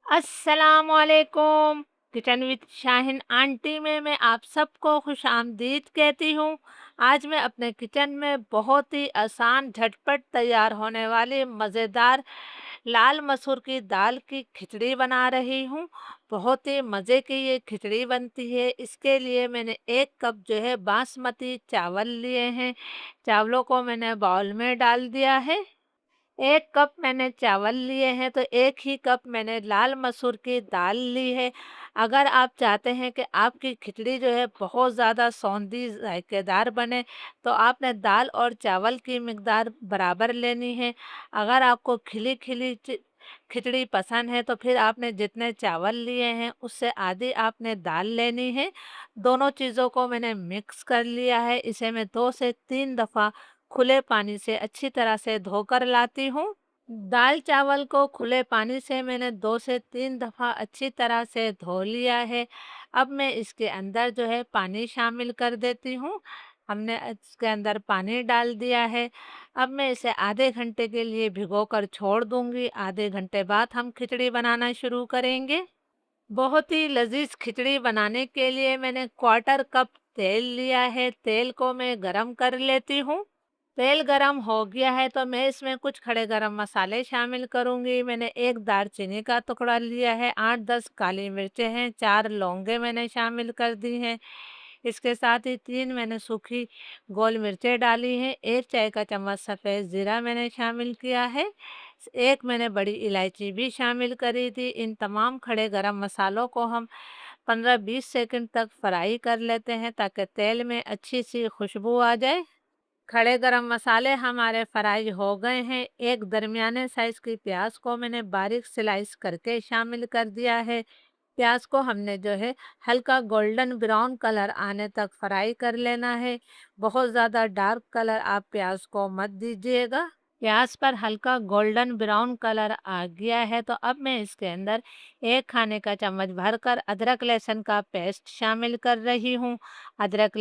अस्सलामुअलैकुम। Kitchen with Shaheen aunty में मैं आप सबको खुश आमदीद कहती हूँ। आज मैं अपने किचन में बहुत ही आसान झटपट तैयार होने वाली मज़ेदार लाल मसूर की दाल की खिचड़ी बना रही हूँ। बहुत ही मज़े की ये खिचड़ी बनती है। इसके लिए मैंने 1 कप जो है बासमती चावल लिए हैं। चावलों को मैंने बाउल में डाल दिया है। 1 कप मैंने चावल लिए हैं, तो 1 ही कप मैंने लाल मसूर की दाल ली है। अगर आप चाहते हैं कि आपकी खिचड़ी जो है बहुत ज़्यादा सौंधी ज़ायकेदार बने, तो आपने दाल और चावल की मिक़दार बराबर लेनी है। अगर आपको खिली-खिली खिचड़ी पसंद है, तो फिर आपने जितने चावल लिए हैं, उससे आधी आपने दाल लेनी है। दोनों चीज़ों को मैंने मिक्स कर लिया है। इसे मैं 2 से 3 दफ़ा खुले पानी से अच्छी तरह से धोकर लाती हूँ। दाल चावल को खुले पानी से मैंने 2 से 3 दफ़ा अच्छी तरह से धो लिया है। अब मैं इसके अंदर जो है पानी शामिल कर देती हूँ। हमने इसके अंदर पानी डाल दिया है। अब मैं इसे आधे घंटे के लिए भिगोकर छोड़ दूँगी। आधे घंटे बाद हम खिचड़ी बनाना शुरू करेंगे। बहुत ही लज़ीज़ खिचड़ी बनाने के लिए मैंने क्वार्टर कप तेल लिया है। तेल को मैं गरम कर लेती हूँ। तेल गरम हो गया है, तो मैं इसमें कुछ खड़े गरम मसाले शामिल करूँगी। मैंने 1 दालचीनी का टुकड़ा लिया है, 8-10 काली मिर्चें हैं, 4 लौंगे मैंने शामिल कर दी हैं। इसके साथ ही 3 मैंने सूखी गोल मिर्चें डाली हैं, 1 चाय का चम्मच सफ़ेद ज़ीरा मैंने शामिल किया है, 1 मैंने बड़ी इलायची भी शामिल करी थी। इन तमाम खड़े गरम मसालों को हम 15-20 सेकंड तक फ्राई कर लेते हैं, ताकि तेल में अच्छी-सी खुशबू आ जाए। खड़े गरम मसाले हमारे फ्राई हो गए हैं। एक दरमियाने साइज़ की प्याज को मैंने बारीक स्लाइस करके शामिल कर दिया है। प्याज को हमने जो है हल्का गोल्डन ब्राउन कलर आने तक फ्राई कर लेना है। बहुत ज़्यादा डार्क कलर आप प्याज को मत दीजिएगा। प्याज पर हल्का गोल्डन ब्राउन कलर आ गया है, तो अब मैं इसके अंदर 1 खाने का चम्मच भरकर अदरक लहसुन का पेस्ट शामिल कर रही हूँ। अदरक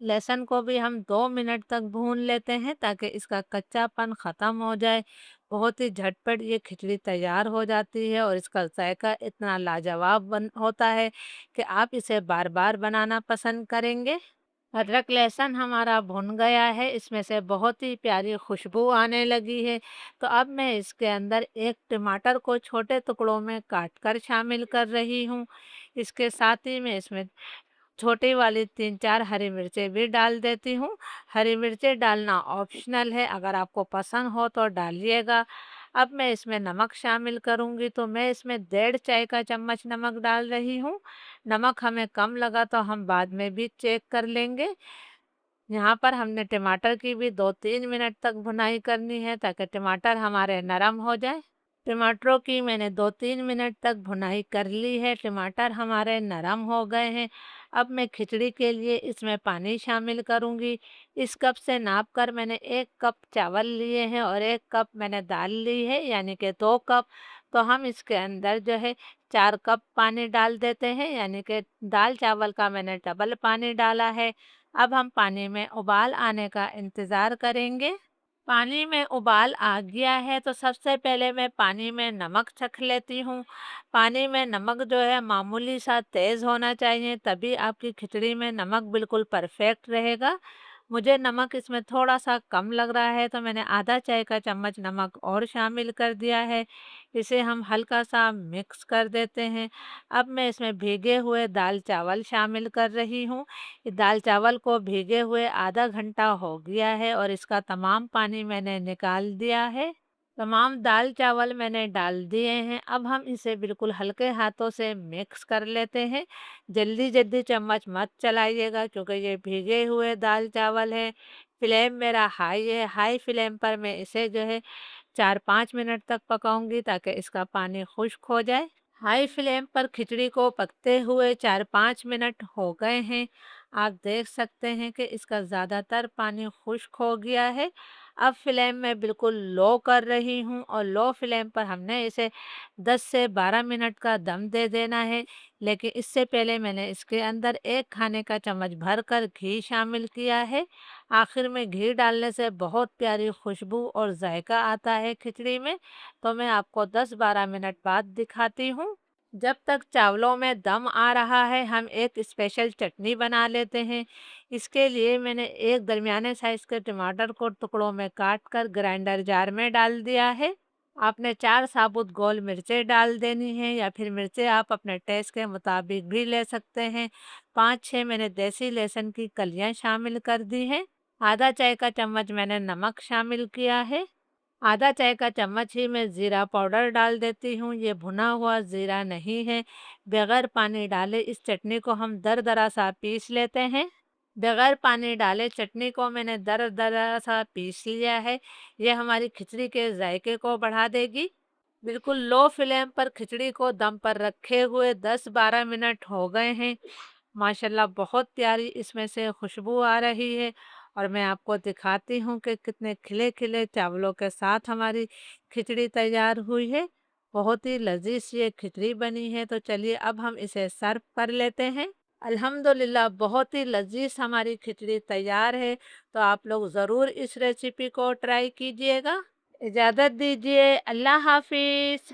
लहसुन को भी हम 2 मिनट तक भून लेते हैं, ताकि इसका कच्चापन ख़त्म हो जाए। बहुत ही झटपट ये खिचड़ी तैयार हो जाती है और इसका जायका इतना लाजवाब बन होता है कि आप इसे बार-बार बनाना पसंद करेंगे। अदरक लहसुन हमारा भुन गया है, इसमें से बहुत ही प्यारी खुशबू आने लगी है। तो अब मैं इसके अंदर 1 टमाटर को छोटे टुकड़ों में काट कर शामिल कर रही हूँ। इसके साथ ही मैं इसमें छोटी वाली 3-4 हरी मिर्चें भी डाल देती हूँ। हरी मिर्चें डालना ऑप्शनल है, अगर आपको पसंद हो तो डालिएगा। अब मैं इसमें नमक शामिल करूँगी, तो मैं इसमें 1.5 चाय का चम्मच नमक डाल रही हूँ। नमक हमें कम लगा तो हम बाद में भी चेक कर लेंगे। यहाँ पर हमने टमाटर की भी 2-3 मिनट तक भुनाई करनी है, ताकि टमाटर हमारे नरम हो जाए। टमाटरों की मैंने 2-3 मिनट तक भुनाई कर ली है, टमाटर हमारे नरम हो गए हैं। अब मैं खिचड़ी के लिए इसमें पानी शामिल करूँगी। इस कप से नाप कर मैंने 1 कप चावल लिए हैं और 1 कप मैंने दाल ली है, यानी कि 2 कप। तो हम इसके अंदर जो है 4 कप पानी डाल देते हैं, यानी कि दाल चावल का मैंने डबल पानी डाला है। अब हम पानी में उबाल आने का इंतज़ार करेंगे। पानी में उबाल आ गया है, तो सबसे पहले मैं पानी में नमक चख लेती हूँ। पानी में नमक जो है मामूली सा तेज़ होना चाहिए, तभी आपकी खिचड़ी में नमक बिल्कुल परफेक्ट रहेगा। मुझे नमक इसमें थोड़ा-सा कम लग रहा है, तो मैंने आधा चाय का चम्मच नमक और शामिल कर दिया है। इसे हम हल्का-सा मिक्स कर देते हैं। अब मैं इसमें भीगे हुए दाल-चावल शामिल कर रही हूँ। दाल-चावल को भीगे हुए आधा घंटा हो गया है और इसका तमाम पानी मैंने निकाल दिया है। तमाम दाल-चावल मैंने डाल दिए हैं। अब हम इसे बिल्कुल हल्के हाथों से मिक्स कर लेते हैं। जल्दी-जल्दी चम्मच मत चलाइएगा, क्योंकि ये भीगे हुए दाल-चावल हैं। फ्लेम मेरा हाई है, हाई फ्लेम पर मैं इसे जो है 4-5 मिनट तक पकाऊंगी, ताकि इसका पानी खुश्क हो जाए। हाई फ्लेम पर खिचड़ी को पकते हुए 4-5 मिनट हो गए हैं। आप देख सकते हैं कि इसका ज़्यादातर पानी खुश्क हो गया है। अब फ्लेम मैं बिल्कुल लो कर रही हूँ और लो फ्लेम पर हमने इसे 10 से 12 मिनट का दम दे देना है। लेकिन इससे पहले मैंने इसके अंदर 1 खाने का चम्मच भरकर घी शामिल किया है। आखिर में घी डालने से बहुत प्यारी खुशबू और जायका आता है खिचड़ी में। तो मैं आपको 10-12 मिनट बाद दिखाती हूँ। जब तक चावलों में दम आ रहा है, हम एक स्पेशल चटनी बना लेते हैं। इसके लिए मैंने एक दरमियाने साइज़ के टमाटर को टुकड़ों में काट कर ग्राइंडर जार में डाल दिया है। आपने 4 साबुत गोल मिर्चें डाल देनी हैं या फिर मिर्चें आप अपने टेस्ट के मुताबिक भी ले सकते हैं। 5-6 मैंने देसी लहसुन की कलियाँ शामिल कर दी हैं। आधा चाय का चम्मच मैंने नमक शामिल किया है। आधा चाय का चम्मच ही मैं ज़ीरा पाउडर डाल देती हूँ। ये भुना हुआ ज़ीरा नहीं है। बगैर पानी डाले इस चटनी को हम दरदरा सा पीस लेते हैं। बगैर पानी डाले चटनी को मैंने दरदरा सा पीस लिया है। ये हमारी खिचड़ी के जायके को बढ़ा देगी। बिल्कुल लो फ्लेम पर खिचड़ी को दम पर रखे हुए 10-12 मिनट हो गए हैं। माशाल्लाह बहुत प्यारी इसमें से खुशबू आ रही है और मैं आपको दिखाती हूँ कि कितने खिले-खिले चावलों के साथ हमारी खिचड़ी तैयार हुई है। बहुत ही लज़ीज़ ये खिचड़ी बनी है, तो चलिए अब हम इसे सर्व कर लेते हैं। अल्हम्दुलिल्लाह बहुत ही लज़ीज़ हमारी खिचड़ी तैयार है, तो आप लोग ज़रूर इस रेसिपी को ट्राई कीजिएगा। इजाज़त दीजिए, अल्लाह हाफ़िज़।